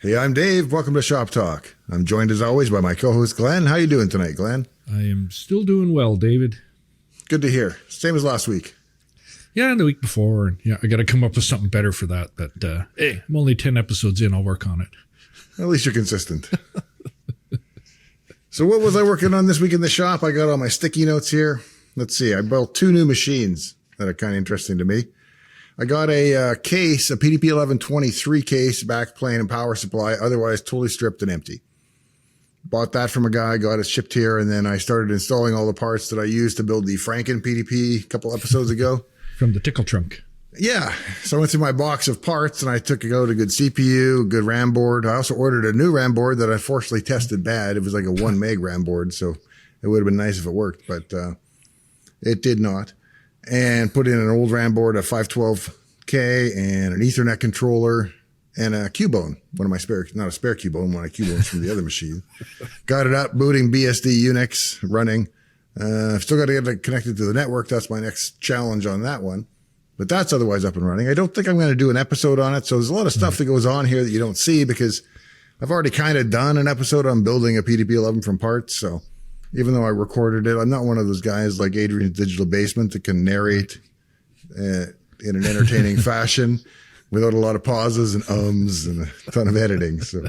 Hey, I'm Dave. Welcome to Shop Talk. I'm joined as always by my co-host Glenn. How you doing tonight, Glenn? I am still doing well, David. Good to hear. Same as last week. Yeah, and the week before. And yeah, I got to come up with something better for that. But hey, I'm only 10 episodes in. I'll work on it. At least you're consistent. So what was I working on this week in the shop? I got all my sticky notes here. Let's see. I built two new machines that are kind of interesting to me. I got a case, a PDP 1123 case, backplane and power supply, otherwise totally stripped and empty. Bought that from a guy, got it shipped here, and then I started installing all the parts that I used to build the Franken PDP a couple episodes ago. From the tickle trunk. Yeah. So I went through my box of parts and I took out a good CPU, a good RAM board. I also ordered a new RAM board that unfortunately tested bad. It was like a 1 meg RAM board, so it would have been nice if it worked, but it did not. And put in an old RAM board, a 512K, and an Ethernet controller, and a Cubone, one of my not a spare Cubone, one of my Cubones from the other machine. Got it up, booting BSD Unix, running. I've still got to get it connected to the network. That's my next challenge on that one. But that's otherwise up and running. I don't think I'm going to do an episode on it. So there's a lot of stuff that goes on here that you don't see because I've already kind of done an episode on building a PDP-11 from parts. So even though I recorded it, I'm not one of those guys like Adrian's Digital Basement that can narrate in an entertaining fashion without a lot of pauses and ums and a ton of editing. So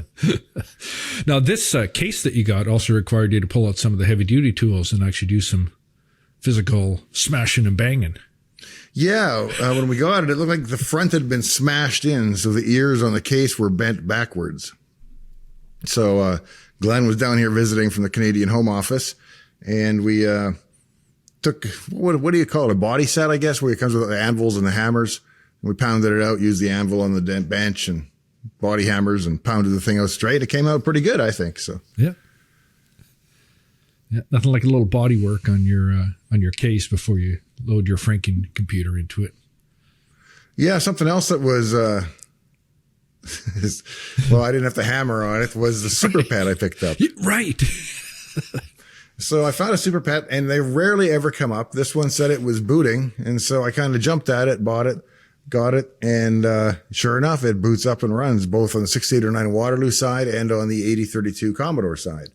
now this case that you got also required you to pull out some of the heavy duty tools and actually do some physical smashing and banging. Yeah. When we got it, it looked like the front had been smashed in. So the ears on the case were bent backwards. So, Glenn was down here visiting from the Canadian Home Office, and we took, what do you call it, a body set, I guess, where it comes with the anvils and the hammers. And we pounded it out, used the anvil on the bench and body hammers and pounded the thing out straight. It came out pretty good, I think. So yeah, nothing like a little body work on your case before you load your Franken computer into it. Yeah, something else that was well, I didn't have to hammer on it, was the SuperPET I picked up. Right. So I found a SuperPET, and they rarely ever come up. This one said it was booting, and so I kind of jumped at it, bought it, got it, and sure enough, it boots up and runs both on the 6809 Waterloo side and on the 8032 Commodore side.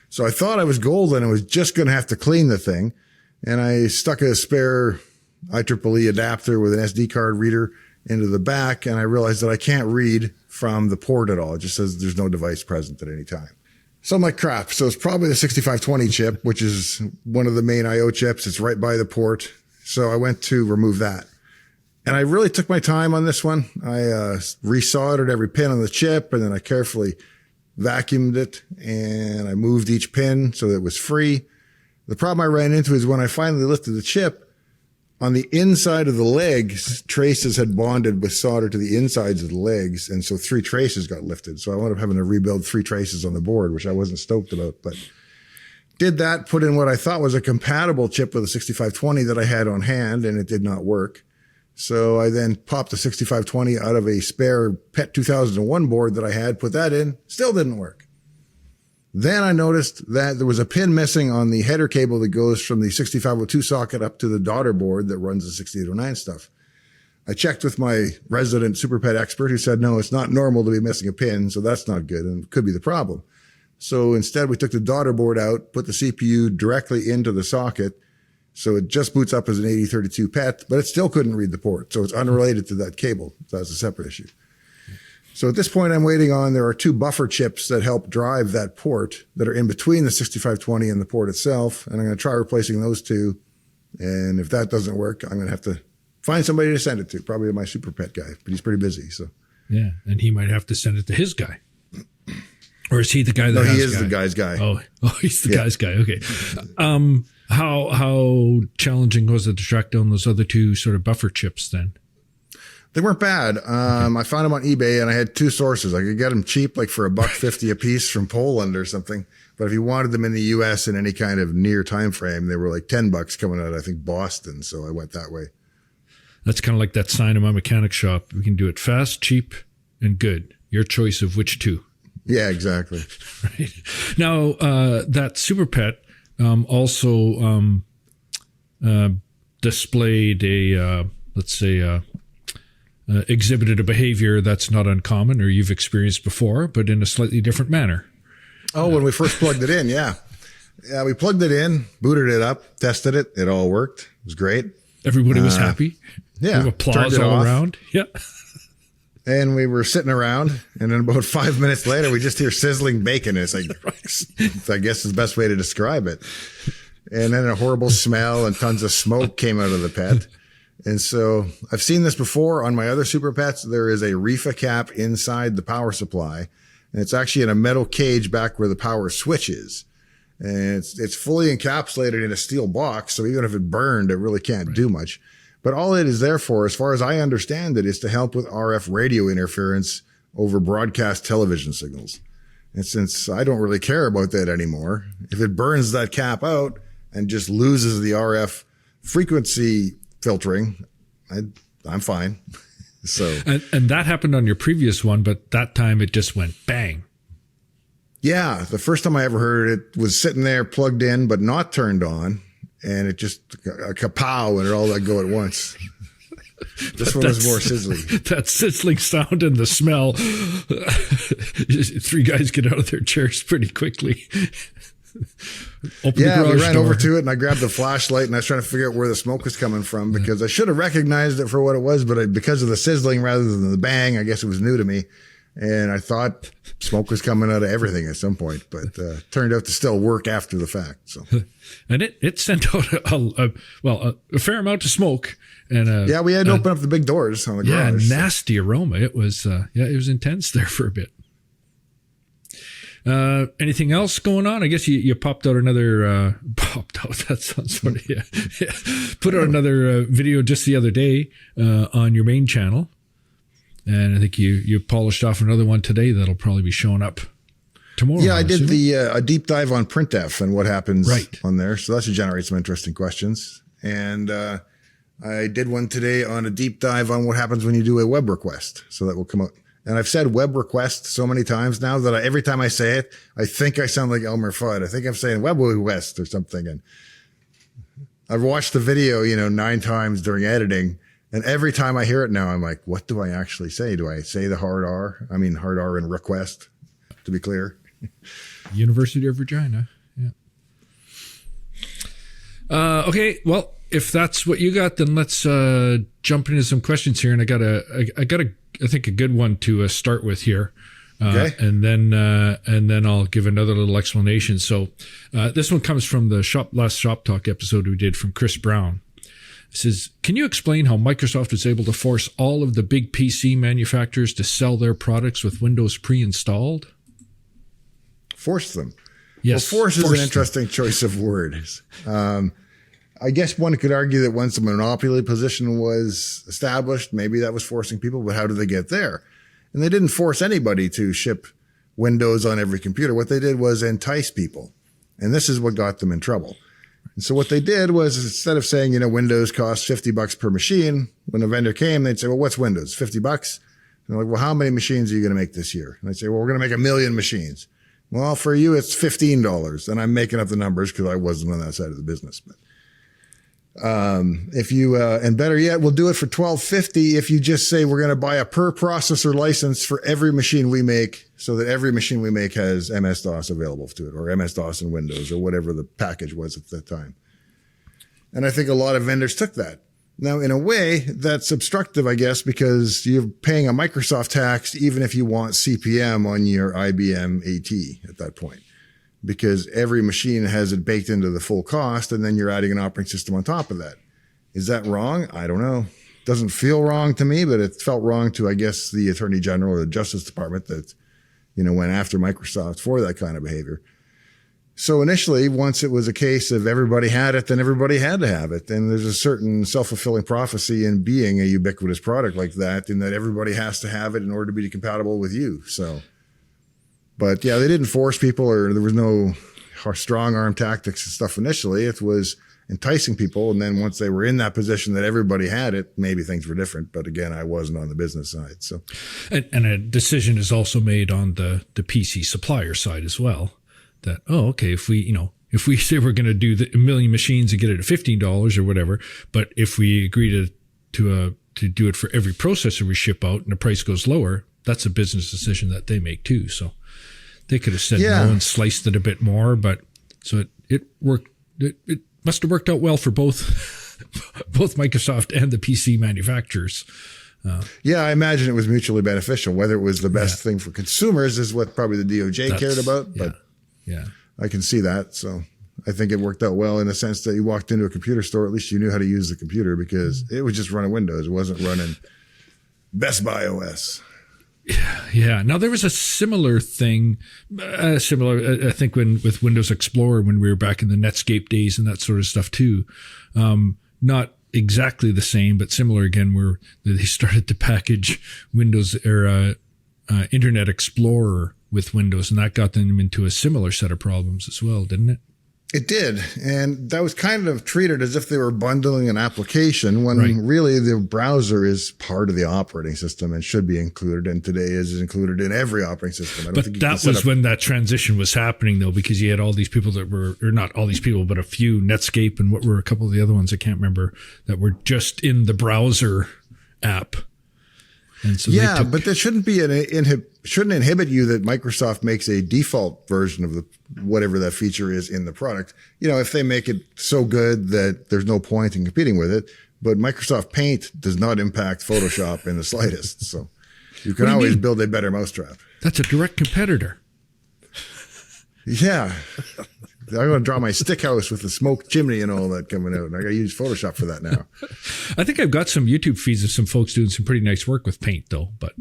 So I thought I was golden and was just going to have to clean the thing, and I stuck a spare IEEE adapter with an SD card reader into the back, and I realized that I can't read from the port at all. It just says there's no device present at any time. So I'm like, crap. So it's probably the 6520 chip, which is one of the main IO chips. It's right by the port. So I went to remove that. And I really took my time on this one. I resoldered every pin on the chip, and then I carefully vacuumed it, and I moved each pin so that it was free. The problem I ran into is when I finally lifted the chip, on the inside of the legs, traces had bonded with solder to the insides of the legs. And so 3 traces got lifted. So I wound up having to rebuild 3 traces on the board, which I wasn't stoked about, but did that, put in what I thought was a compatible chip with a 6520 that I had on hand, and it did not work. So I then popped the 6520 out of a spare PET 2001 board that I had, put that in, still didn't work. Then I noticed that there was a pin missing on the header cable that goes from the 6502 socket up to the daughter board that runs the 6809 stuff. I checked with my resident SuperPET expert who said, no, it's not normal to be missing a pin, so that's not good and could be the problem. So instead we took the daughter board out, put the CPU directly into the socket, so it just boots up as an 8032 PET, but it still couldn't read the port, so it's unrelated to that cable. So that's a separate issue. So at this point, I'm waiting on, there are 2 buffer chips that help drive that port that are in between the 6520 and the port itself. And I'm going to try replacing those 2. And if that doesn't work, I'm going to have to find somebody to send it to, probably my SuperPET guy, but he's pretty busy. So yeah, and he might have to send it to his guy. Or is he the guy that No, has he is guy? the guy's guy. Oh, he's the guy's guy. Okay. How challenging was it to track down those other 2 sort of buffer chips then? They weren't bad. I found them on eBay, and I had 2 sources. I could get them cheap, like for $1.50 a piece from Poland or something. But if you wanted them in the U.S. in any kind of near time frame, they were like $10 coming out, I think, Boston. So I went that way. That's kind of like that sign in my mechanic shop. We can do it fast, cheap, and good. Your choice of which 2. Yeah, exactly. Right. Now, that SuperPET also displayed a, let's say, exhibited a behavior that's not uncommon or you've experienced before, but in a slightly different manner. Oh, when we first plugged it in, yeah. Yeah, we plugged it in, booted it up, tested it. It all worked. It was great. Everybody was happy. Yeah. Applause all around. Yeah. And we were sitting around, and then about 5 minutes later, we just hear sizzling bacon. It's like, I guess is the best way to describe it. And then a horrible smell and tons of smoke came out of the pet. And so I've seen this before on my other SuperPETs. There is a reefa cap inside the power supply, and it's actually in a metal cage back where the power switch is. And it's fully encapsulated in a steel box. So even if it burned, it really can't do much. But all it is there for, as far as I understand it, is to help with RF radio interference over broadcast television signals. And since I don't really care about that anymore, if it burns that cap out and just loses the RF frequency filtering, I'm fine. So and that happened on your previous one, but that time it just went bang. Yeah, the first time I ever heard it was sitting there plugged in but not turned on, and it just a kapow and it all let go at once. This one was more sizzling. That sizzling sound and the smell. Three guys get out of their chairs pretty quickly. We ran over to it, and I grabbed the flashlight, and I was trying to figure out where the smoke was coming from, because I should have recognized it for what it was, but because of the sizzling rather than the bang, I guess it was new to me. And I thought smoke was coming out of everything at some point, but turned out to still work after the fact. So, and it sent out a fair amount of smoke. And we had to open up the big doors on the garage. Yeah, nasty aroma. It was it was intense there for a bit. Anything else going on? I guess you popped out another that sounds funny. Yeah. Put out another video just the other day on your main channel. And I think you polished off another one today that'll probably be showing up tomorrow. Yeah, I did a deep dive on printf and what happens on there. So that should generate some interesting questions. And I did one today on a deep dive on what happens when you do a web request. So that will come out. And I've said web request so many times now that every time I say it, I think I sound like Elmer Fudd. I think I'm saying web request or something. And I've watched the video, 9 times during editing. And every time I hear it now, I'm like, what do I actually say? Do I say the hard R? I mean, hard R in request, to be clear. University of Regina. Yeah. Okay. Well, if that's what you got, then let's jump into some questions here. And I got I think a good one to start with here. Okay. And then I'll give another little explanation. So this one comes from the last ShopTalk episode we did from Chris Brown. It says, can you explain how Microsoft was able to force all of the big PC manufacturers to sell their products with Windows pre-installed? Force them. Yes. Well, force is an interesting choice of words. I guess one could argue that once a monopoly position was established, maybe that was forcing people, but how did they get there? And they didn't force anybody to ship Windows on every computer. What they did was entice people. And this is what got them in trouble. And so what they did was, instead of saying, Windows costs $50 per machine, when a vendor came, they'd say, well, what's Windows? $50? And they're like, well, how many machines are you going to make this year? And they'd say, well, we're going to make 1 million machines. Well, for you, it's $15. And I'm making up the numbers because I wasn't on that side of the business. But if you, and better yet, we'll do it for $12.50 if you just say we're going to buy a per processor license for every machine we make, so that every machine we make has MS-DOS available to it, or MS-DOS and Windows, or whatever the package was at the time. And I think a lot of vendors took that. Now, in a way, that's obstructive, I guess, because you're paying a Microsoft tax even if you want CP/M on your IBM AT at that point, because every machine has it baked into the full cost, and then you're adding an operating system on top of that. Is that wrong? I don't know. Doesn't feel wrong to me, but it felt wrong to, I guess, the Attorney General or the Justice Department that, went after Microsoft for that kind of behavior. So initially, once it was a case of everybody had it, then everybody had to have it. And there's a certain self-fulfilling prophecy in being a ubiquitous product like that, in that everybody has to have it in order to be compatible with you. So, but yeah, they didn't force people, or there was no strong arm tactics and stuff initially. It was enticing people. And then once they were in that position that everybody had it, maybe things were different. But again, I wasn't on the business side. So, and a decision is also made on the PC supplier side as well. That, okay, if we say we're going to do 1 million machines and get it at $15 or whatever, but if we agree to to do it for every processor we ship out and the price goes lower, that's a business decision that they make too. So they could have said no and sliced it a bit more, but so it worked. It must have worked out well for both Microsoft and the PC manufacturers. Yeah, I imagine it was mutually beneficial. Whether it was the best thing for consumers is what probably the DOJ cared about, but I can see that. So I think it worked out well in the sense that you walked into a computer store, at least you knew how to use the computer because it was just running Windows. It wasn't running Best Buy OS. Yeah. Now there was a similar thing, I think with Windows Explorer when we were back in the Netscape days and that sort of stuff too. Not exactly the same, but similar again, where they started to package Windows or Internet Explorer with Windows, and that got them into a similar set of problems as well, didn't it? It did. And that was kind of treated as if they were bundling an application when really the browser is part of the operating system and should be included. And today is included in every operating system. But that was when that transition was happening, though, because you had all these people that were, or not all these people, but a few, Netscape and what were a couple of the other ones, I can't remember, that were just in the browser app. And so but that shouldn't be shouldn't inhibit you that Microsoft makes a default version of the whatever that feature is in the product. You know, if they make it so good that there's no point in competing with it, but Microsoft Paint does not impact Photoshop in the slightest. So you can always build a better mousetrap. That's a direct competitor. Yeah. I'm going to draw my stick house with the smoke chimney and all that coming out. And I got to use Photoshop for that now. I think I've got some YouTube feeds of some folks doing some pretty nice work with Paint, though. But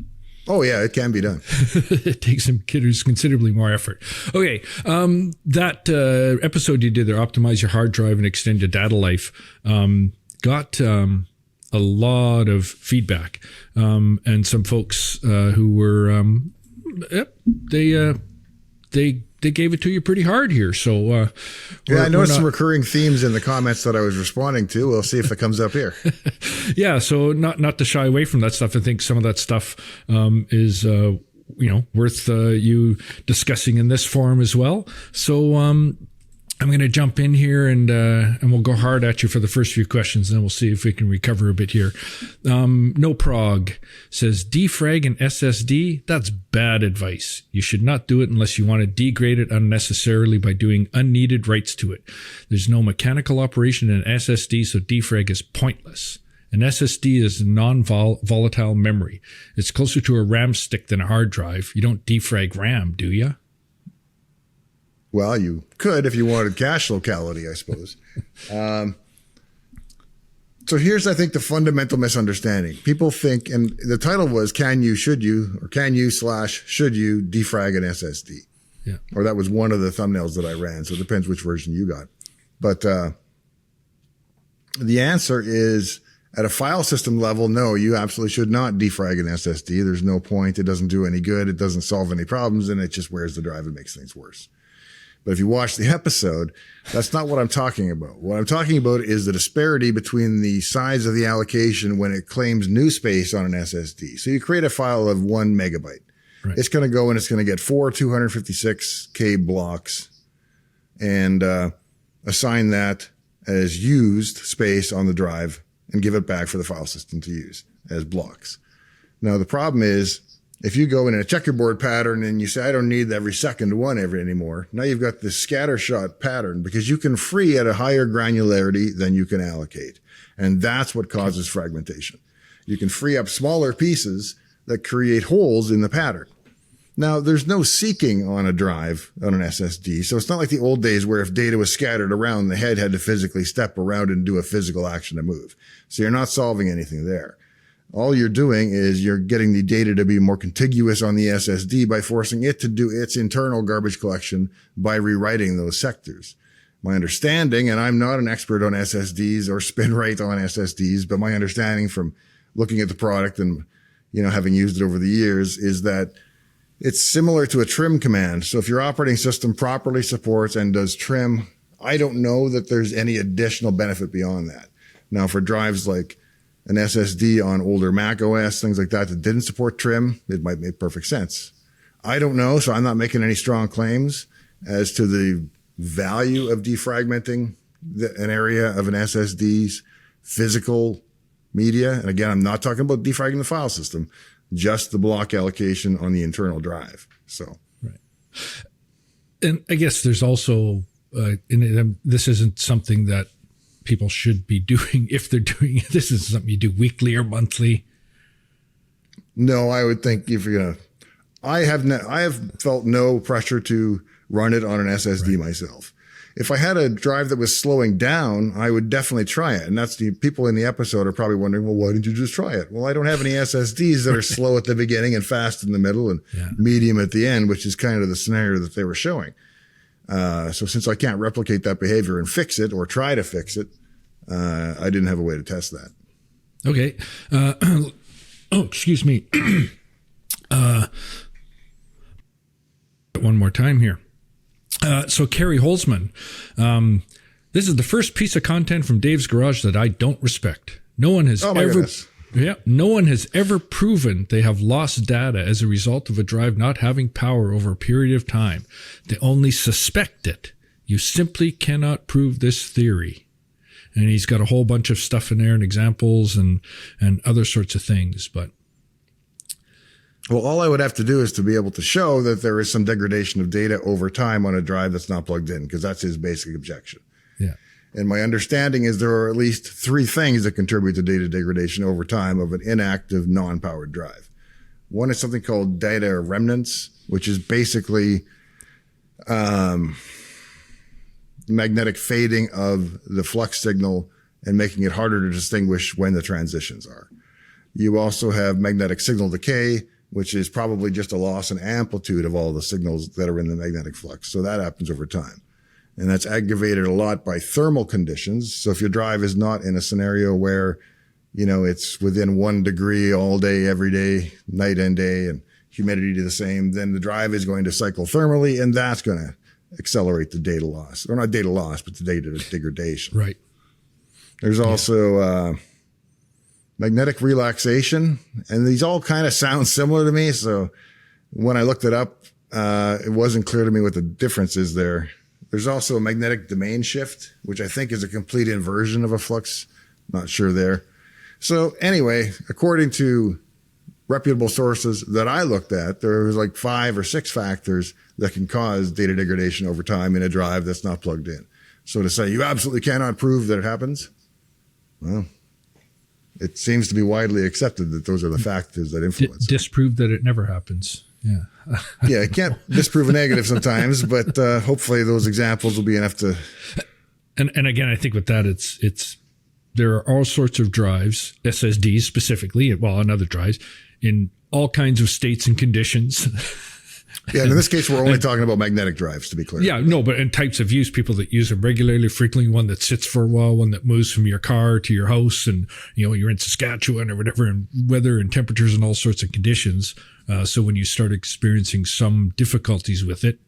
oh, yeah, it can be done. It takes some considerably more effort. Okay, that episode you did there, Optimize Your Hard Drive and Extend Your Data Life, got a lot of feedback. And some folks who were, they gave it to you pretty hard here. So, I noticed some recurring themes in the comments that I was responding to. We'll see if it comes up here. Yeah. So not to shy away from that stuff. I think some of that stuff, is, worth, you discussing in this forum as well. So, I'm going to jump in here and we'll go hard at you for the first few questions, and then we'll see if we can recover a bit here. No Prog says, defrag an SSD, that's bad advice. You should not do it unless you want to degrade it unnecessarily by doing unneeded writes to it. There's no mechanical operation in an SSD, so defrag is pointless. An SSD is a non-volatile memory. It's closer to a RAM stick than a hard drive. You don't defrag RAM, do you? Well, you could if you wanted cache locality, I suppose. So here's, I think, the fundamental misunderstanding. People think, and the title was, should you should you defrag an SSD? Yeah. Or that was one of the thumbnails that I ran. So it depends which version you got. But the answer is, at a file system level, no, you absolutely should not defrag an SSD. There's no point. It doesn't do any good. It doesn't solve any problems, and it just wears the drive and makes things worse. But if you watch the episode, that's not what I'm talking about. What I'm talking about is the disparity between the size of the allocation when it claims new space on an SSD. So you create a file of 1 megabyte. Right. It's going to go and it's going to get 4 256K blocks and assign that as used space on the drive and give it back for the file system to use as blocks. Now, the problem is, if you go in a checkerboard pattern and you say, I don't need every second one anymore, now you've got this scattershot pattern because you can free at a higher granularity than you can allocate. And that's what causes fragmentation. You can free up smaller pieces that create holes in the pattern. Now, there's no seeking on a drive on an SSD. So it's not like the old days where if data was scattered around, the head had to physically step around and do a physical action to move. So you're not solving anything there. All you're doing is you're getting the data to be more contiguous on the SSD by forcing it to do its internal garbage collection by rewriting those sectors. My understanding, and I'm not an expert on SSDs or spin rate on SSDs, but my understanding from looking at the product and, having used it over the years is that it's similar to a trim command. So if your operating system properly supports and does trim, I don't know that there's any additional benefit beyond that. Now, for drives like an SSD on older Mac OS, things like that didn't support trim, it might make perfect sense. I don't know, so I'm not making any strong claims as to the value of defragmenting an area of an SSD's physical media. And again, I'm not talking about defragging the file system, just the block allocation on the internal drive. So, right. And I guess there's also, this isn't something that people should be doing if they're doing it. This is something you do weekly or monthly. No, I would think if you're going to, I have felt no pressure to run it on an SSD myself. If I had a drive that was slowing down, I would definitely try it. And that's the people in the episode are probably wondering, well, why didn't you just try it? Well, I don't have any SSDs that are slow at the beginning and fast in the middle and medium at the end, which is kind of the scenario that they were showing. So since I can't replicate that behavior and fix it or try to fix it, I didn't have a way to test that. Okay. Excuse me. One more time here. So Carrie Holzman, this is the first piece of content from Dave's Garage that I don't respect. No one has no one has ever proven they have lost data as a result of a drive not having power over a period of time. They only suspect it. You simply cannot prove this theory. And he's got a whole bunch of stuff in there and examples and other sorts of things, but. Well, all I would have to do is to be able to show that there is some degradation of data over time on a drive that's not plugged in, because that's his basic objection. Yeah. And my understanding is there are at least 3 things that contribute to data degradation over time of an inactive, non-powered drive. One is something called data remnants, which is basically magnetic fading of the flux signal and making it harder to distinguish when the transitions are. You also have magnetic signal decay, which is probably just a loss in amplitude of all the signals that are in the magnetic flux. So that happens over time. And that's aggravated a lot by thermal conditions. So if your drive is not in a scenario where, it's within 1 degree all day, every day, night and day, and humidity to the same, then the drive is going to cycle thermally, and that's going to accelerate the data loss. Or not data loss, but the data degradation. Right. There's also magnetic relaxation, and these all kind of sound similar to me. So when I looked it up, it wasn't clear to me what the difference is there. There's also a magnetic domain shift, which I think is a complete inversion of a flux. Not sure there. So anyway, according to reputable sources that I looked at, there was like 5 or 6 factors that can cause data degradation over time in a drive that's not plugged in. So to say you absolutely cannot prove that it happens, well, it seems to be widely accepted that those are the factors that influence. Disprove that it never happens. Yeah. Yeah, I can't disprove a negative sometimes, but hopefully those examples will be enough to. And again, I think with that, it's there are all sorts of drives, SSDs specifically, and other drives in all kinds of states and conditions. Yeah, in this case, we're only talking about magnetic drives, to be clear. Yeah, no, but in types of use, people that use them regularly, frequently, one that sits for a while, one that moves from your car to your house, and you're in Saskatchewan or whatever, and weather and temperatures and all sorts of conditions. So when you start experiencing some difficulties with it,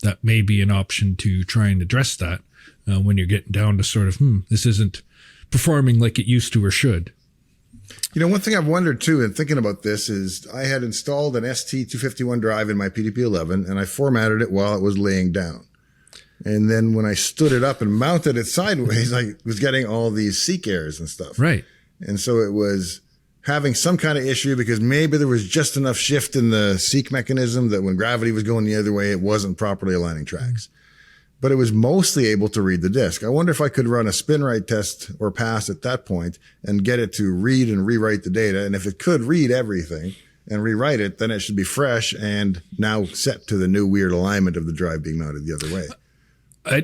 that may be an option to try and address that when you're getting down to sort of, this isn't performing like it used to or should. One thing I've wondered too, in thinking about this, is I had installed an ST251 drive in my PDP-11, and I formatted it while it was laying down. And then when I stood it up and mounted it sideways, I was getting all these seek errors and stuff. Right. And so it was having some kind of issue because maybe there was just enough shift in the seek mechanism that when gravity was going the other way, it wasn't properly aligning tracks. But it was mostly able to read the disk. I wonder if I could run a spin write test or pass at that point and get it to read and rewrite the data. And if it could read everything and rewrite it, then it should be fresh and now set to the new weird alignment of the drive being mounted the other way.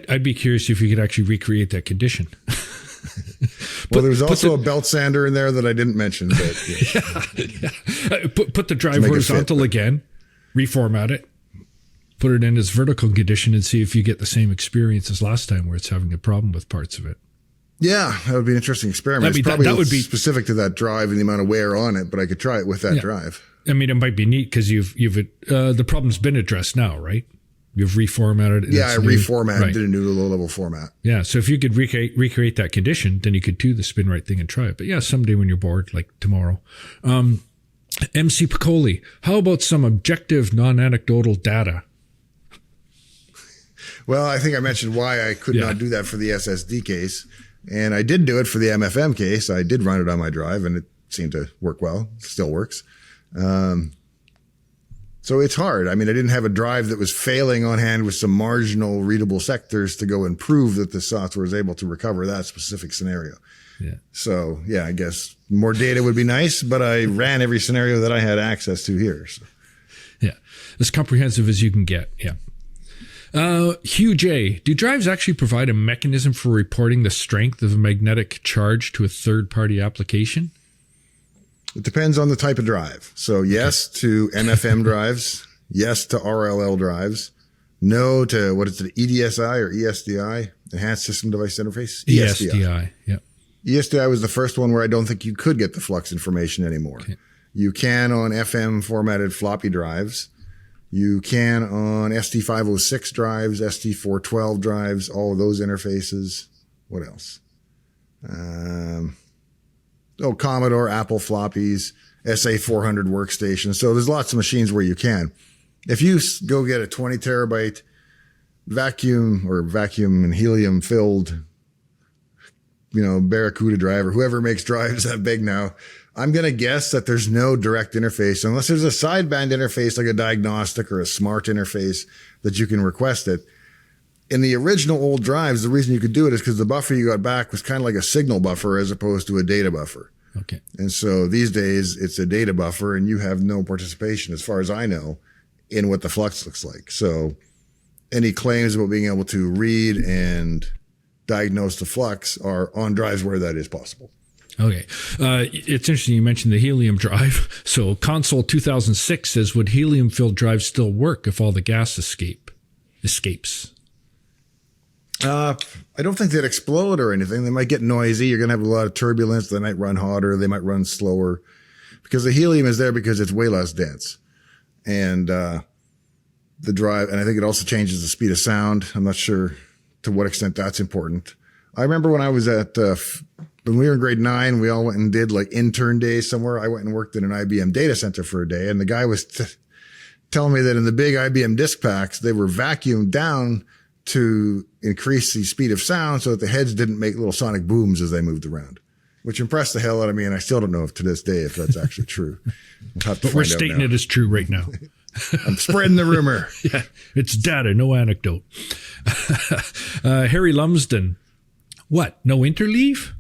I'd be curious if you could actually recreate that condition. Well, there's also a belt sander in there that I didn't mention. But yeah. Put the drive horizontal again, reformat it. Put it in its vertical condition and see if you get the same experience as last time where it's having a problem with parts of it. Yeah, that would be an interesting experiment. It's probably that would be specific to that drive and the amount of wear on it, but I could try it with that drive. I mean, it might be neat because the problem's been addressed now, right? You've reformatted it. Yeah, I reformatted, did a new low-level format. Yeah, so if you could recreate that condition, then you could do the spin right thing and try it. But yeah, someday when you're bored, like tomorrow. MC Piccoli, how about some objective, non-anecdotal data? Well, I think I mentioned why I could not do that for the SSD case. And I did do it for the MFM case. I did run it on my drive and it seemed to work well. It still works. So it's hard. I mean, I didn't have a drive that was failing on hand with some marginal readable sectors to go and prove that the software is able to recover that specific scenario. Yeah. So yeah, I guess more data would be nice, but I ran every scenario that I had access to here. So. Yeah. As comprehensive as you can get. Yeah. Hugh J, do drives actually provide a mechanism for reporting the strength of a magnetic charge to a third-party application? It depends on the type of drive. So yes to MFM drives, yes to RLL drives, no to what is it, EDSI or ESDI, Enhanced System Device Interface? ESDI, yeah. ESDI was the first one where I don't think you could get the flux information anymore. Okay. You can on FM formatted floppy drives. You can on ST506 drives, ST412 drives, all of those interfaces. What else? Commodore, Apple floppies, SA400 workstations. So there's lots of machines where you can. If you go get a 20 terabyte vacuum and helium filled, Barracuda drive or whoever makes drives that big now, I'm going to guess that there's no direct interface unless there's a sideband interface like a diagnostic or a smart interface that you can request it. In the original old drives, the reason you could do it is because the buffer you got back was kind of like a signal buffer as opposed to a data buffer. Okay. And so these days it's a data buffer and you have no participation, as far as I know, in what the flux looks like. So any claims about being able to read and diagnose the flux are on drives where that is possible. Okay. It's interesting you mentioned the helium drive. So Console 2006 says, would helium-filled drives still work if all the gas escapes? I don't think they'd explode or anything. They might get noisy. You're going to have a lot of turbulence. They might run hotter. They might run slower because the helium is there because it's way less dense. And the drive, and I think it also changes the speed of sound. I'm not sure to what extent that's important. I remember when I was when we were in grade 9, we all went and did like intern days somewhere. I went and worked in an IBM data center for a day. And the guy was telling me that in the big IBM disk packs, they were vacuumed down to increase the speed of sound so that the heads didn't make little sonic booms as they moved around, which impressed the hell out of me. And I still don't know if to this day if that's actually true. But we're stating it as true right now. I'm spreading the rumor. Yeah, it's data, no anecdote. Harry Lumsden. What? No interleave?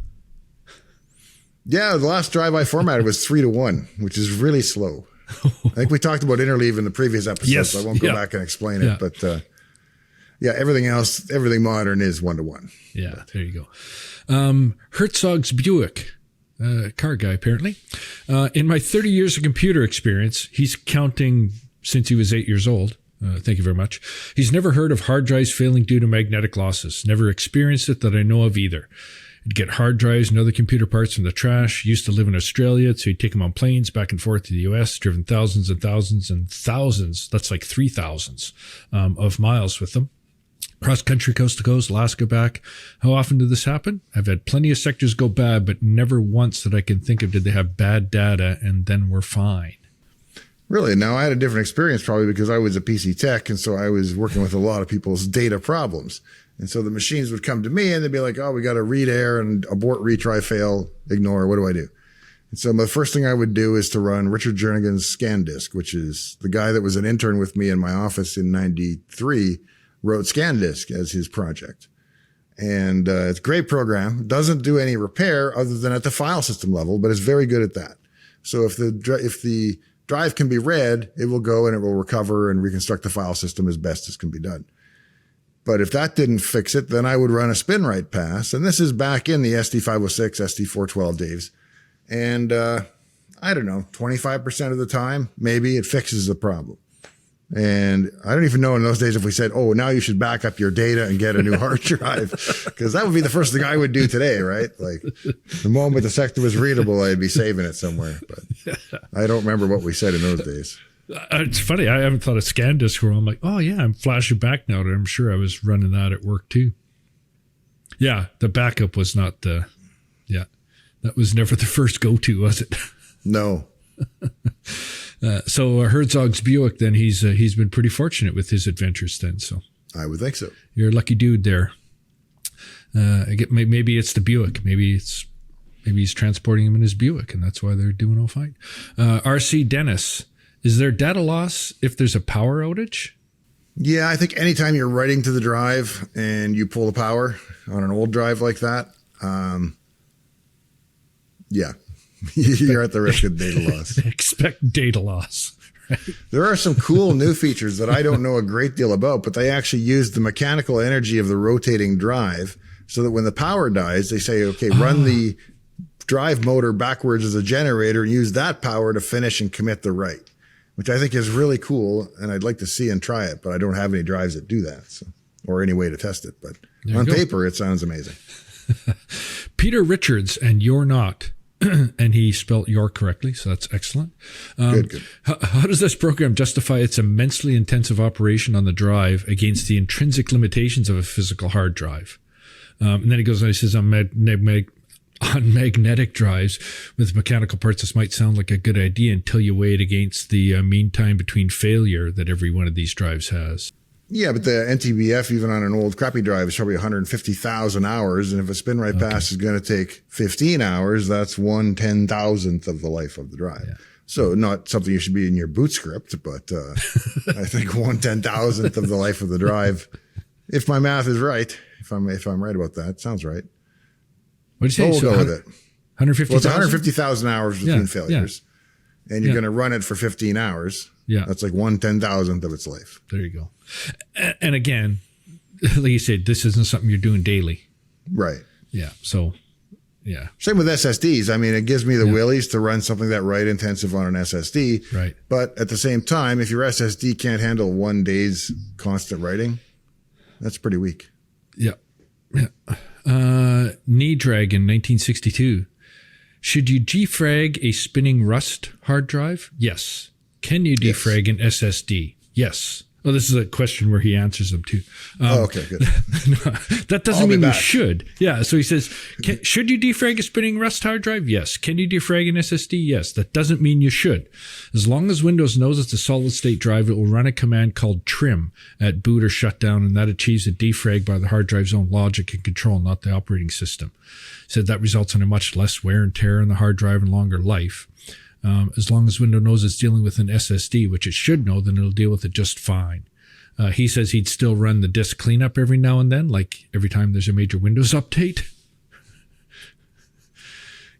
Yeah, the last drive I formatted was 3-to-1, which is really slow. I think we talked about interleave in the previous episode, yes, so I won't go back and explain it. But everything modern is 1-to-1. Yeah, there you go. Herzog's Buick, car guy apparently. In my 30 years of computer experience, he's counting since he was 8 years old. Thank you very much. He's never heard of hard drives failing due to magnetic losses. Never experienced it that I know of either. He'd get hard drives and other computer parts from the trash. Used to live in Australia, so he'd take them on planes back and forth to the US, driven thousands and thousands and thousands, that's like 3,000s of miles with them. Cross country, coast to coast, Alaska back. How often did this happen? I've had plenty of sectors go bad, but never once that I can think of did they have bad data and then we're fine. Really? Now, I had a different experience probably because I was a PC tech, and so I was working with a lot of people's data problems. And so the machines would come to me and they'd be like, oh, we got to read error and abort, retry, fail, ignore. What do I do? And so the first thing I would do is to run Richard Jernigan's ScanDisk, which is the guy that was an intern with me in my office in 93, wrote ScanDisk as his project. And it's a great program. Doesn't do any repair other than at the file system level, but it's very good at that. So if the drive can be read, it will go and it will recover and reconstruct the file system as best as can be done. But if that didn't fix it, then I would run a spin right pass. And this is back in the ST506, ST412 days. And I don't know, 25% of the time, maybe it fixes the problem. And I don't even know in those days if we said, oh, now you should back up your data and get a new hard drive, because that would be the first thing I would do today, right? Like the moment the sector was readable, I'd be saving it somewhere. But I don't remember what we said in those days. It's funny. I haven't thought of ScanDisk where I'm like, oh, yeah, I'm flashing back now. I'm sure I was running that at work, too. Yeah, the backup was not that was never the first go-to, was it? No. So Herzog's Buick, then he's been pretty fortunate with his adventures then. So I would think so. You're a lucky dude there. Maybe it's the Buick. Maybe he's transporting him in his Buick, and that's why they're doing all fine. RC Dennis, is there data loss if there's a power outage? Yeah, I think anytime you're writing to the drive and you pull the power on an old drive like that, yeah, you're at the risk of data loss. Expect data loss. Right? There are some cool new features that I don't know a great deal about, but they actually use the mechanical energy of the rotating drive so that when the power dies, they say, okay, run the drive motor backwards as a generator and use that power to finish and commit the write, which I think is really cool. And I'd like to see and try it, but I don't have any drives that do that. So, or any way to test it, but on paper, it sounds amazing. Peter Richards, and you're not. And he spelled your correctly, so that's excellent. Good. How does this program justify its immensely intensive operation on the drive against the intrinsic limitations of a physical hard drive? And then he goes on, he says, on magnetic drives with mechanical parts, this might sound like a good idea until you weigh it against the mean time between failure that every one of these drives has. Yeah, but the NTBF, even on an old crappy drive, is probably 150,000 hours. And if a spin write pass is going to take 15 hours, that's 1/10,000th of the life of the drive. Yeah. So not something you should be in your boot script, but I think 1/10,000th of the life of the drive. If my math is right, if I'm right about that, sounds right. What did you say? We'll go with it. 150,000? Well, it's 150,000 hours between failures. Yeah. And you're going to run it for 15 hours. Yeah. That's like 1/10,000th of its life. There you go. And again, like you said, this isn't something you're doing daily. Right. Yeah. So, yeah. Same with SSDs. I mean, it gives me the willies to run something that write intensive on an SSD. Right. But at the same time, if your SSD can't handle 1 day's constant writing, that's pretty weak. Yeah. Yeah. Knee Dragon 1962. Should you defrag a spinning Rust hard drive? Yes. Can you defrag an SSD? Yes. Well, this is a question where he answers them too. Okay, good. That doesn't mean you should. Yeah. So he says, should you defrag a spinning Rust hard drive? Yes. Can you defrag an SSD? Yes. That doesn't mean you should. As long as Windows knows it's a solid state drive, it will run a command called trim at boot or shutdown, and that achieves a defrag by the hard drive's own logic and control, not the operating system. Said that results in a much less wear and tear on the hard drive and longer life. As long as Windows knows it's dealing with an SSD, which it should know, then it'll deal with it just fine. He says he'd still run the disk cleanup every now and then, like every time there's a major Windows update.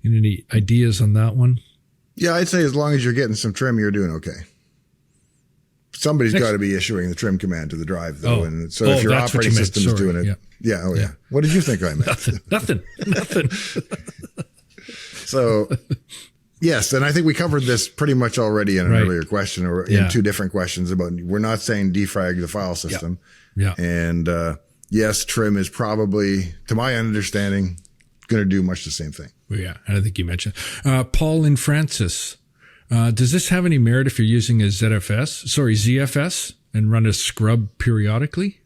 Any ideas on that one? Yeah, I'd say as long as you're getting some trim, you're doing okay. Somebody's got to be issuing the trim command to the drive, though. And so if your operating system is doing it. Yeah. What did you think I meant? Nothing. So... Yes, and I think we covered this pretty much already in an earlier question, or in two different questions about, we're not saying defrag the file system. Yeah. And yes, trim is probably, to my understanding, going to do much the same thing. Well, yeah, I think you mentioned. Paul and Francis, does this have any merit if you're using a ZFS and run a scrub periodically?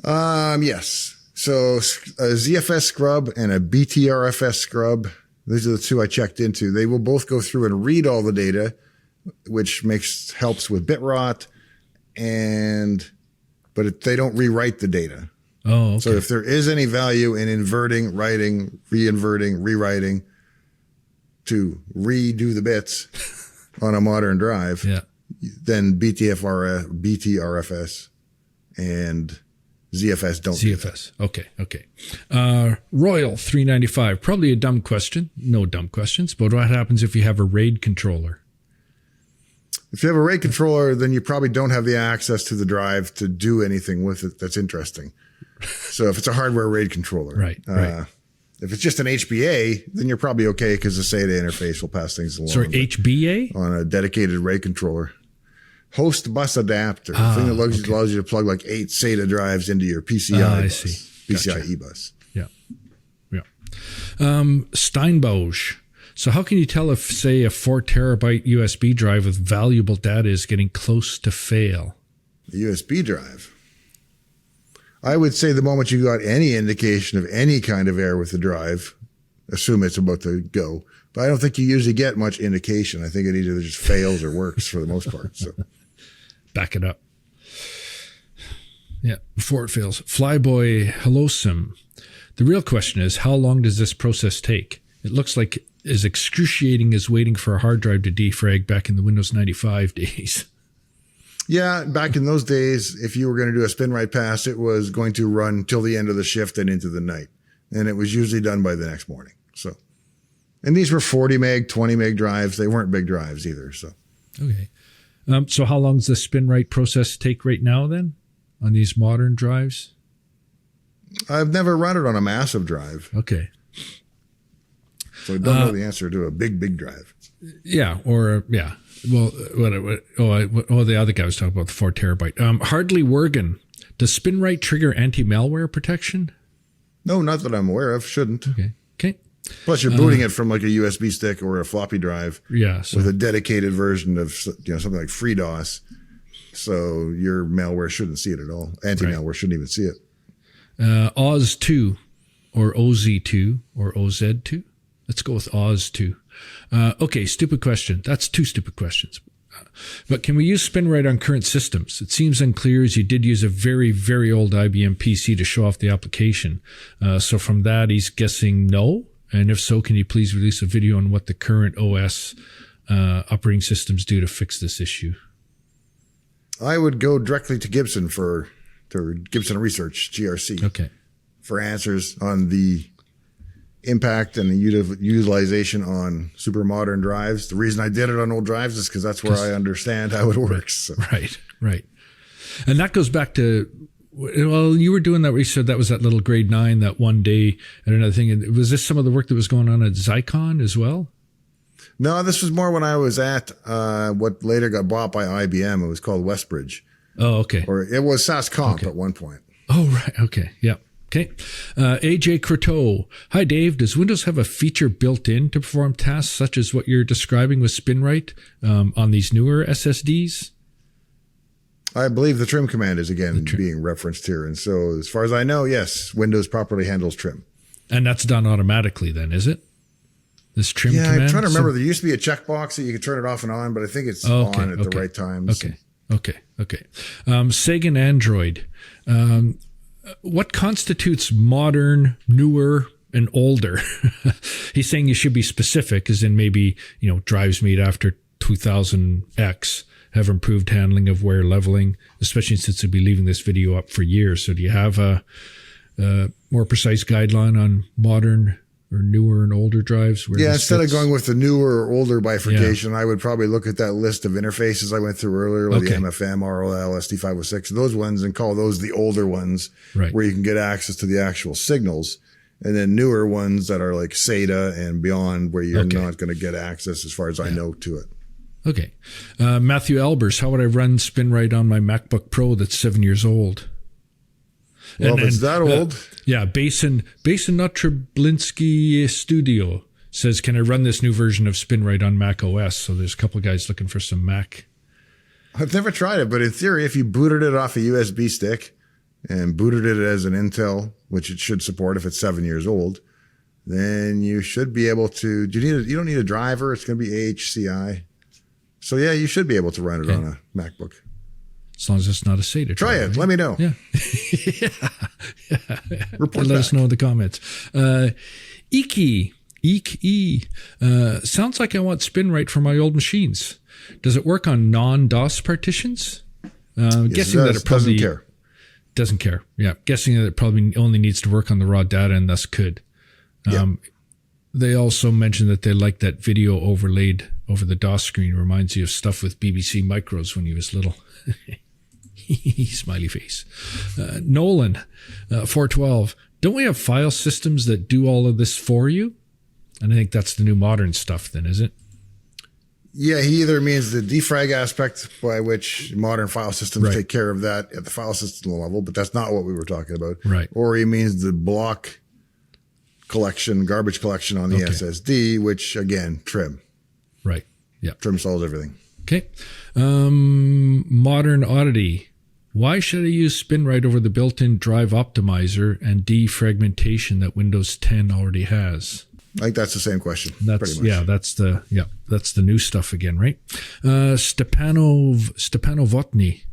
Yes. So a ZFS scrub and a BTRFS scrub, these are the two I checked into. They will both go through and read all the data, which helps with bit rot, but they don't rewrite the data. Oh, okay. So if there is any value in inverting, writing, reinverting, rewriting to redo the bits on a modern drive, then BTRFS and ZFS don't. ZFS. Okay. Royal 395. Probably a dumb question. No dumb questions. But what happens if you have a RAID controller? If you have a RAID controller, then you probably don't have the access to the drive to do anything with it that's interesting. So if it's a hardware RAID controller, right. If it's just an HBA, then you're probably okay because the SATA interface will pass things along. Sorry, HBA? On a dedicated RAID controller. Host bus adapter, the thing that allows you to plug like 8 SATA drives into your PCI bus, PCIe bus. Yeah. Steinbosch. So how can you tell if, say, a 4 terabyte USB drive with valuable data is getting close to fail? The USB drive. I would say the moment you got any indication of any kind of error with the drive, assume it's about to go. But I don't think you usually get much indication. I think it either just fails or works for the most part. So. Back it up. Yeah, before it fails. Flyboy Hello Sim. The real question is, how long does this process take? It looks like as excruciating as waiting for a hard drive to defrag back in the Windows 95 days. Yeah, back in those days, if you were going to do a spin right pass, it was going to run till the end of the shift and into the night. And it was usually done by the next morning. So, and these were 40 meg, 20 meg drives. They weren't big drives either. So, okay. So how long does the spin right process take right now then on these modern drives? I've never run it on a massive drive. Okay. So I don't know the answer to a big drive. Yeah. Or, yeah. Well, the other guy was talking about the 4 terabyte. Hardly Wergen. Does spin right trigger anti-malware protection? No, not that I'm aware of. Shouldn't. Okay. Plus, you're booting it from like a USB stick or a floppy drive. Yeah. So, with a dedicated version of something like FreeDOS. So your malware shouldn't see it at all. Anti-malware shouldn't even see it. Oz2 or OZ2 or OZ2. Let's go with Oz2. Okay, stupid question. That's 2 stupid questions. But can we use SpinRite on current systems? It seems unclear as you did use a very, very old IBM PC to show off the application. So from that, he's guessing no. And if so, can you please release a video on what the current OS operating systems do to fix this issue? I would go directly to Gibson Gibson Research, GRC. Okay. For answers on the impact and the utilization on super modern drives. The reason I did it on old drives is because that's where I understand how it works. So. Right. And that goes back to, well, you were doing that research. That was that little grade 9 that one day and another thing. And was this some of the work that was going on at Zycon as well? No, this was more when I was at what later got bought by IBM. It was called Westbridge. Oh, okay. Or it was SAS Comp at one point. Oh, right. Okay. Yeah. Okay. AJ Croteau. Hi, Dave. Does Windows have a feature built in to perform tasks such as what you're describing with SpinRite on these newer SSDs? I believe the trim command is again being referenced here. And so as far as I know, yes, Windows properly handles trim. And that's done automatically then, is it? This trim command? I'm trying to remember. There used to be a checkbox that you could turn it off and on, but I think it's on at the right times. Okay. Sega Android. What constitutes modern, newer, and older? He's saying you should be specific, as in maybe, drives made after 2000X have improved handling of wear leveling, especially since we'll be leaving this video up for years. So do you have a more precise guideline on modern or newer and older drives? Instead of going with the newer or older bifurcation, I would probably look at that list of interfaces I went through earlier, like the MFM, ROL, SD506, those ones, and call those the older ones, where you can get access to the actual signals. And then newer ones that are like SATA and beyond, where you're not going to get access, as far as I know, to it. Okay. Matthew Albers, how would I run SpinRite on my MacBook Pro that's 7 years old? Well, if it's that old. Basin Notriblinski Studio says, can I run this new version of SpinRite on Mac OS? So there's a couple of guys looking for some Mac. I've never tried it, but in theory, if you booted it off a USB stick and booted it as an Intel, which it should support if it's 7 years old, then you should be able to. You don't need a driver. It's going to be AHCI. So yeah, you should be able to run it on a MacBook. As long as it's not a SATA. Try it. Right? Let me know. Yeah. Report Let us know in the comments. Iki. Sounds like I want SpinRite for my old machines. Does it work on non-DOS partitions? Guessing that it probably doesn't care. Yeah. Guessing that it probably only needs to work on the raw data and thus could. They also mentioned that they like that video overlaid over the DOS screen. Reminds you of stuff with BBC Micros when he was little. Smiley face. Nolan, 412. Don't we have file systems that do all of this for you? And I think that's the new modern stuff then, is it? Yeah, he either means the defrag aspect, by which modern file systems take care of that at the file system level, but that's not what we were talking about. Right. Or he means the block collection, garbage collection on the SSD, which again, trim. Right. Yeah. Trim solves everything. Okay. Modern Oddity. Why should I use SpinRite over the built-in drive optimizer and defragmentation that Windows 10 already has? I think that's the same question. That's pretty much. That's the new stuff again, right? Stepanovotny.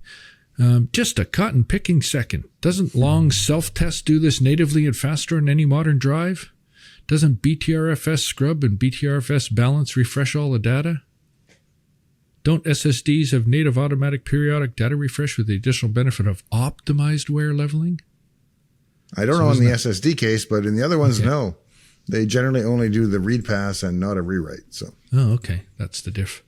Just a cotton picking second. Doesn't long self-test do this natively and faster on any modern drive? Doesn't BTRFS scrub and BTRFS balance refresh all the data? Don't SSDs have native automatic periodic data refresh with the additional benefit of optimized wear leveling? I don't know in the SSD case, but in the other ones, no. They generally only do the read pass and not a rewrite. So. Oh, okay. That's the diff.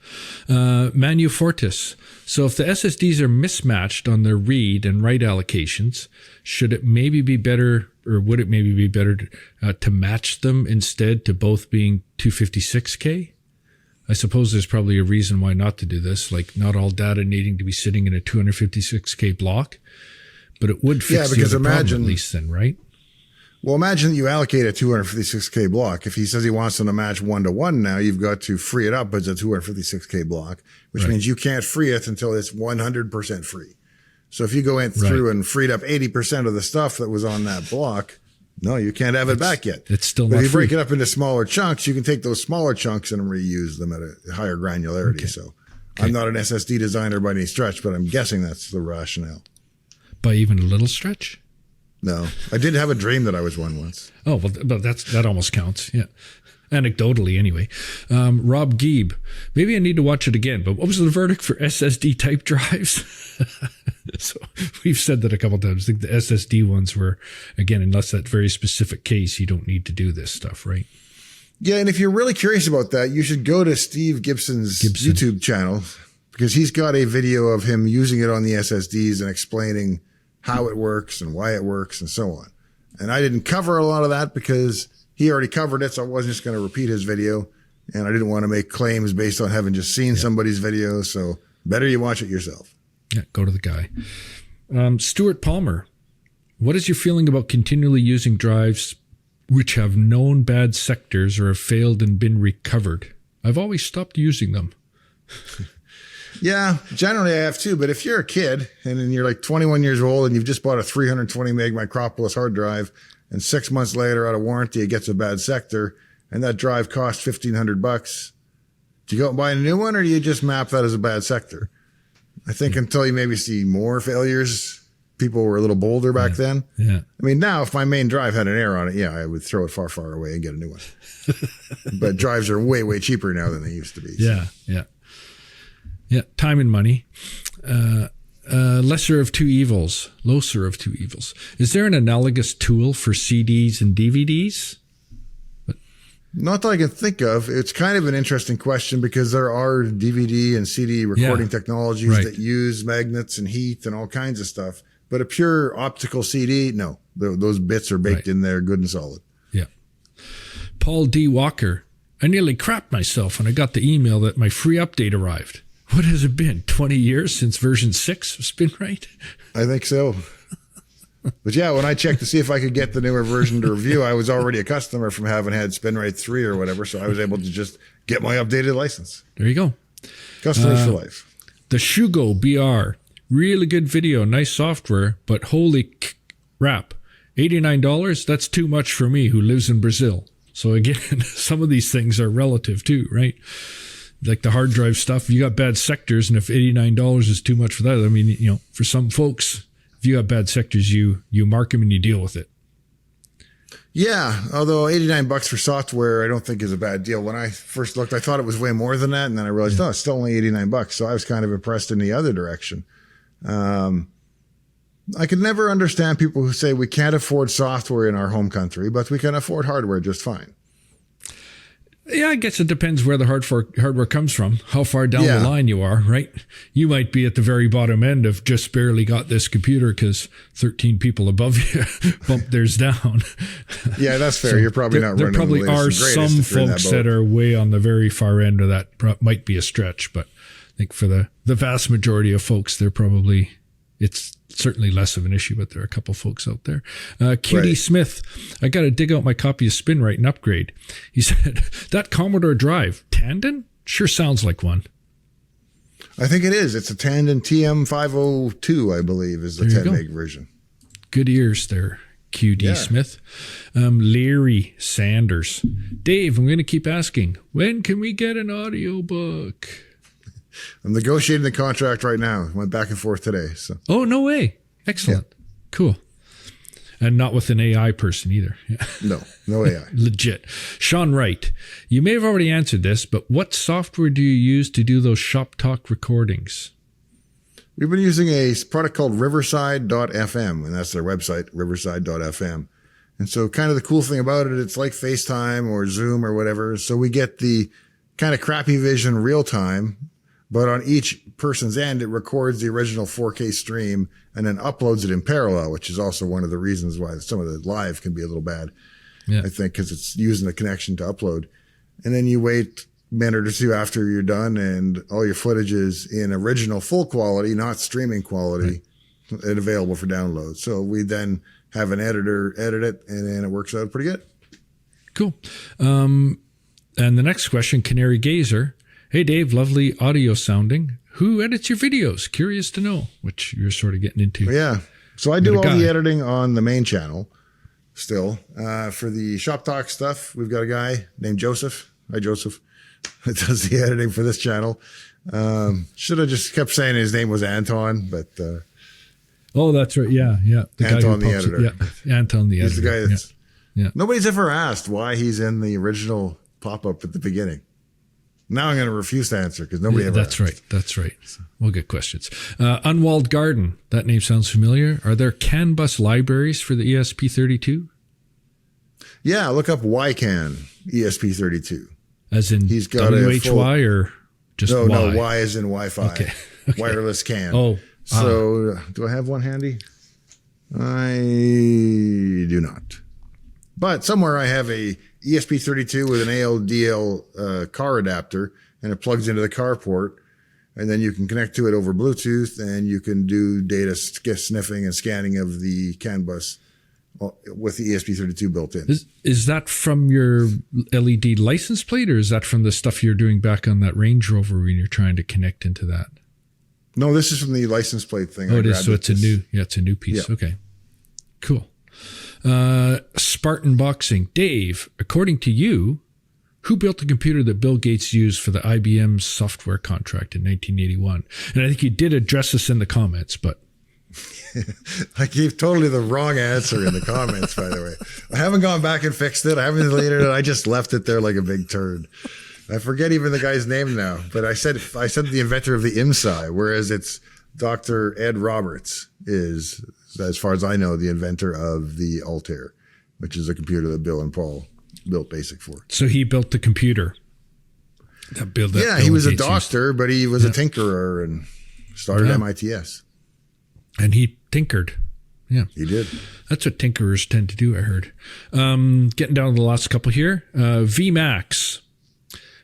Manu Fortis. So if the SSDs are mismatched on their read and write allocations, should it maybe be better, or would it maybe be better to match them instead to both being 256K? I suppose there's probably a reason why not to do this, like not all data needing to be sitting in a 256K block, but it would fix the other problem at least then, right? Well, imagine that you allocate a 256K block. If he says he wants them to match 1-to-1 now, you've got to free it up as a 256K block, which means you can't free it until it's 100% free. So if you go in through and freed up 80% of the stuff that was on that block, no, you can't have it back yet. It's still but not if you free. break it up into smaller chunks, you can take those smaller chunks and reuse them at a higher granularity. Okay. So I'm not an SSD designer by any stretch, but I'm guessing that's the rationale. By even a little stretch? No, I did have a dream that I was one once. Oh, well, but that almost counts. Yeah. Anecdotally, anyway. Rob Geeb. Maybe I need to watch it again, but what was the verdict for SSD type drives? So we've said that a couple of times. I think the SSD ones were, again, unless that very specific case, you don't need to do this stuff, right? Yeah. And if you're really curious about that, you should go to Steve Gibson's YouTube channel, because he's got a video of him using it on the SSDs and explaining how it works and why it works and so on. And I didn't cover a lot of that because he already covered it, so I wasn't just going to repeat his video. And I didn't want to make claims based on having just seen somebody's video. So better you watch it yourself. Yeah, go to the guy. Stuart Palmer, what is your feeling about continually using drives which have known bad sectors or have failed and been recovered? I've always stopped using them. Yeah, generally I have too. But if you're a kid and then you're like 21 years old and you've just bought a 320 meg Micropolis hard drive, and 6 months later out of warranty, it gets a bad sector, and that drive costs $1,500, do you go and buy a new one, or do you just map that as a bad sector? I think until you maybe see more failures, people were a little bolder back then. Yeah. I mean, now if my main drive had an error on it, I would throw it far, far away and get a new one. But drives are way, way cheaper now than they used to be. So. Yeah, time and money. Lesser of two evils. Is there an analogous tool for CDs and DVDs? Not that I can think of. It's kind of an interesting question because there are DVD and CD recording technologies that use magnets and heat and all kinds of stuff. But a pure optical CD, no. Those bits are baked in there good and solid. Yeah. Paul D. Walker. I nearly crapped myself when I got the email that my free update arrived. What has it been, 20 years since version 6 of SpinRite? I think so. But yeah, when I checked to see if I could get the newer version to review, I was already a customer from having had SpinRite 3 or whatever, so I was able to just get my updated license. There you go. Customers for life. The Shugo BR. Really good video, nice software, but holy crap. $89? That's too much for me who lives in Brazil. So again, some of these things are relative too, right? Like the hard drive stuff, you got bad sectors, and if $89 is too much for that, I mean, for some folks, if you got bad sectors, you mark them and you deal with it. Yeah, although $89 for software, I don't think is a bad deal. When I first looked, I thought it was way more than that, and then I realized, no, it's still only $89. So I was kind of impressed in the other direction. I could never understand people who say we can't afford software in our home country, but we can afford hardware just fine. Yeah, I guess it depends where the hardware comes from, how far down the line you are, right? You might be at the very bottom end of just barely got this computer because 13 people above you bumped theirs down. Yeah, that's fair. So you're probably not running the latest and greatest. There probably are some folks that are way on the very far end of that. Might be a stretch, but I think for the vast majority of folks, it's certainly less of an issue, but there are a couple folks out there. QD Smith, I got to dig out my copy of SpinRite and upgrade. He said, that Commodore drive, Tandon? Sure sounds like one. I think it is. It's a Tandon TM502, I believe, is the 10 meg version. Good ears there, QD Smith. Larry Sanders. Dave, I'm going to keep asking, when can we get an audiobook? I'm negotiating the contract right now. Went back and forth today. So. Oh, no way. Excellent. Yeah. Cool. And not with an AI person either. Yeah. No AI. Legit. Sean Wright, you may have already answered this, but what software do you use to do those ShopTalk recordings? We've been using a product called riverside.fm, and that's their website, riverside.fm. And so kind of the cool thing about it, it's like FaceTime or Zoom or whatever. So we get the kind of crappy vision real time, but on each person's end, it records the original 4K stream and then uploads it in parallel, which is also one of the reasons why some of the live can be a little bad, I think, because it's using the connection to upload. And then you wait a minute or two after you're done, and all your footage is in original full quality, not streaming quality, and available for download. So we then have an editor edit it, and then it works out pretty good. Cool. And the next question, Canary Gazer. Hey, Dave, lovely audio sounding. Who edits your videos? Curious to know, which you're sort of getting into. Yeah. So I do all the editing on the main channel still. For the ShopTalk stuff, we've got a guy named Joseph. Hi, Joseph. That does the editing for this channel. Should have just kept saying his name was Anton, but... oh, that's right. Yeah. The Anton the editor. Yeah, Anton the editor. He's the guy that's... Yeah. Nobody's ever asked why he's in the original pop-up at the beginning. Now I'm going to refuse to answer because nobody ever asked. That's right. We'll get questions. Unwalled Garden. That name sounds familiar. Are there CAN bus libraries for the ESP32? Yeah, look up YCAN ESP32. As in he's got WHY or just Y? No, Y as in Wi-Fi. Okay. Wireless CAN. Oh. So do I have one handy? I do not. But somewhere I have a ESP32 with an ALDL car adapter, and it plugs into the car port, and then you can connect to it over Bluetooth, and you can do data sniffing and scanning of the CAN bus with the ESP32 built in. Is that from your LED license plate, or is that from the stuff you're doing back on that Range Rover when you're trying to connect into that? No, this is from the license plate thing. Oh, it is. So it's a new piece. Yeah. Okay, cool. Spartan Boxing. Dave, according to you, who built the computer that Bill Gates used for the IBM software contract in 1981? And I think you did address this in the comments, but... I gave totally the wrong answer in the comments, by the way. I haven't gone back and fixed it. I haven't deleted it. I just left it there like a big turd. I forget even the guy's name now, but I said the inventor of the IMSI, whereas it's Dr. Ed Roberts is, as far as I know, the inventor of the Altair, which is a computer that Bill and Paul built BASIC for. So he built the computer that built that. Yeah, he was a doctor, but he was a tinkerer and started MITS. And he tinkered. Yeah. He did. That's what tinkerers tend to do, I heard. Getting down to the last couple here. VMAX.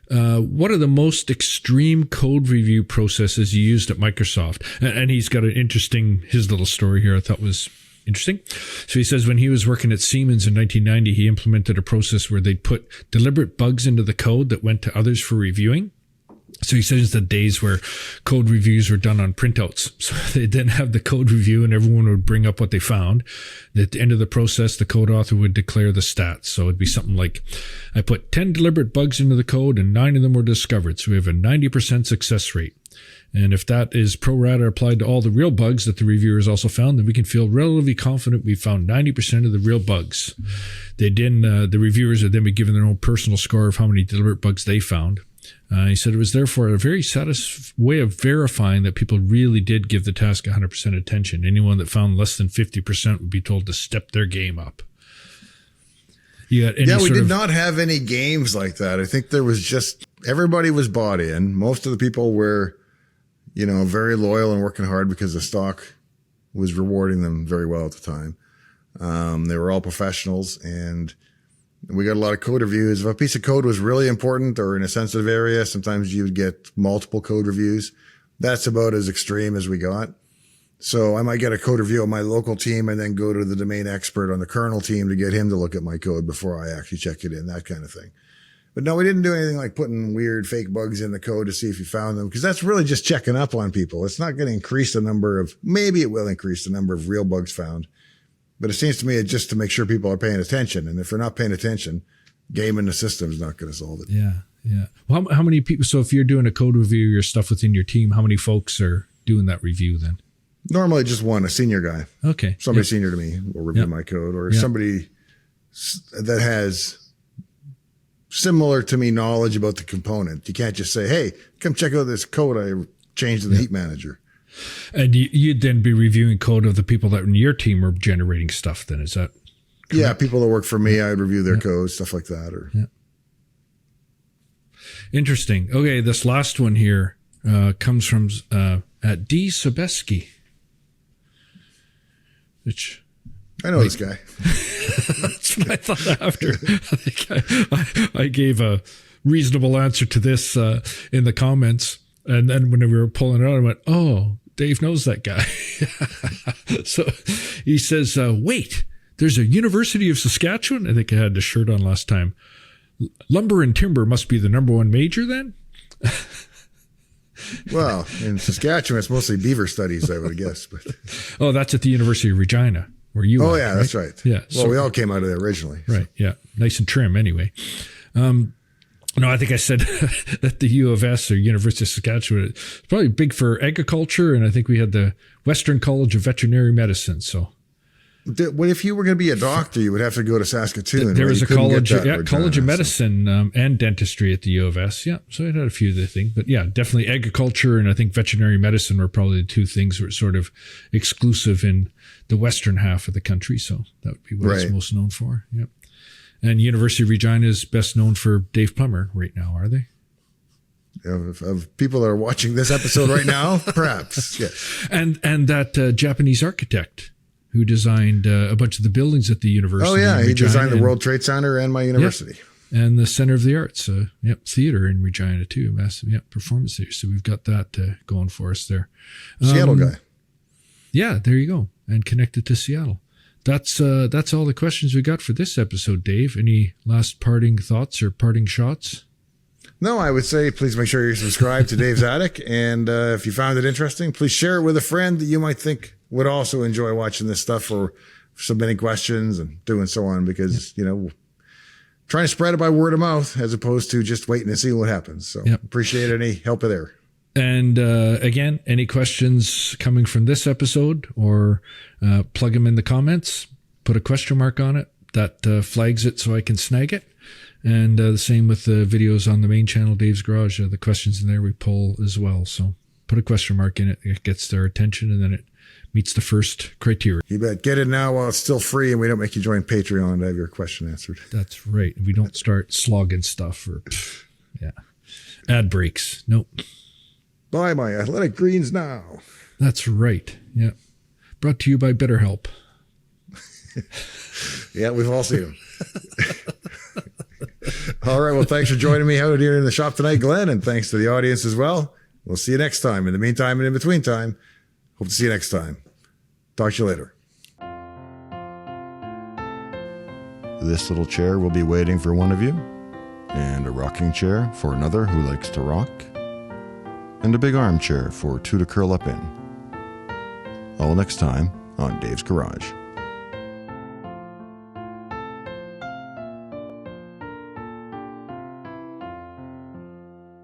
What are the most extreme code review processes you used at Microsoft? And he's got his little story here I thought was interesting. So he says when he was working at Siemens in 1990, he implemented a process where they'd put deliberate bugs into the code that went to others for reviewing. So he says the days where code reviews were done on printouts. So they didn't have the code review and everyone would bring up what they found. At the end of the process, the code author would declare the stats. So it'd be something like, I put 10 deliberate bugs into the code and 9 of them were discovered. So we have a 90% success rate. And if that is pro rata applied to all the real bugs that the reviewers also found, then we can feel relatively confident we found 90% of the real bugs. The reviewers would then be given their own personal score of how many deliberate bugs they found. He said it was therefore a very way of verifying that people really did give the task 100% attention. Anyone that found less than 50% would be told to step their game up. We did not have any games like that. I think there was just, everybody was bought in. Most of the people were, very loyal and working hard because the stock was rewarding them very well at the time. They were all professionals, and we got a lot of code reviews. If a piece of code was really important or in a sensitive area, sometimes you would get multiple code reviews. That's about as extreme as we got. So I might get a code review on my local team and then go to the domain expert on the kernel team to get him to look at my code before I actually check it in, that kind of thing. But no, we didn't do anything like putting weird fake bugs in the code to see if you found them, because that's really just checking up on people. It's not going to increase maybe it will increase the number of real bugs found. But it seems to me it's just to make sure people are paying attention. And if they're not paying attention, gaming the system is not going to solve it. Yeah. Yeah. Well, how many people? So if you're doing a code review, your stuff within your team, how many folks are doing that review then? Normally just one, a senior guy. Okay. Somebody senior to me will review my code, or somebody that has similar to me knowledge about the component. You can't just say, hey, come check out this code I changed in the heat manager. And you'd then be reviewing code of the people that in your team are generating stuff then, is that correct? Yeah, people that work for me, I'd review their code, stuff like that. Or Interesting. Okay, this last one here comes from at D. Sobeski, which... I know this guy. That's what I thought after. I gave a reasonable answer to this in the comments. And then when we were pulling it out, I went, oh, Dave knows that guy. So he says, wait, there's a University of Saskatchewan? I think I had the shirt on last time. Lumber and timber must be the number one major then? Well, in Saskatchewan, it's mostly beaver studies, I would guess. But oh, that's at the University of Regina. Where you oh, went, yeah, right? that's right. Yeah. Well, we all came out of there originally. Right, yeah. Nice and trim anyway. No, I think I said at the U of S or University of Saskatchewan, it's probably big for agriculture, and I think we had the Western College of Veterinary Medicine, so... Well, if you were going to be a doctor, you would have to go to Saskatoon. There was a college of Regina, medicine and dentistry at the U of S. Yeah, so it had a few of the things. But yeah, definitely agriculture and I think veterinary medicine were probably the two things that were sort of exclusive in the western half of the country. So that would be what it's most known for. Yep. And University of Regina is best known for Dave Plummer right now, are they? Of people that are watching this episode right now, perhaps. Yes. And that Japanese architect who designed a bunch of the buildings at the university. Oh, yeah. He designed the World Trade Center and my university. Yep. And the Center of the Arts. Theater in Regina, too. Massive performance theater. So we've got that going for us there. Seattle guy. Yeah, there you go. And connected to Seattle. That's all the questions we got for this episode, Dave. Any last parting thoughts or parting shots? No, I would say please make sure you're subscribed to Dave's Attic. And if you found it interesting, please share it with a friend that you might think would also enjoy watching this stuff or submitting questions and doing so on, because, trying to spread it by word of mouth as opposed to just waiting to see what happens. So appreciate any help there. And again, any questions coming from this episode, or plug them in the comments, put a question mark on it. That flags it so I can snag it. And the same with the videos on the main channel, Dave's Garage. The questions in there we pull as well. So put a question mark in it. It gets their attention, and then it meets the first criteria. You bet. Get it now while it's still free, and we don't make you join Patreon to have your question answered. That's right. We don't start slogging stuff or ad breaks. Nope. Buy my Athletic Greens now. That's right. Yeah. Brought to you by BetterHelp. Yeah, we've all seen them. All right. Well, thanks for joining me out here in the shop tonight, Glenn, and thanks to the audience as well. We'll see you next time. In the meantime and in between time, hope to see you next time. Talk to you later. This little chair will be waiting for one of you, and a rocking chair for another who likes to rock, and a big armchair for two to curl up in. All next time on Dave's Garage.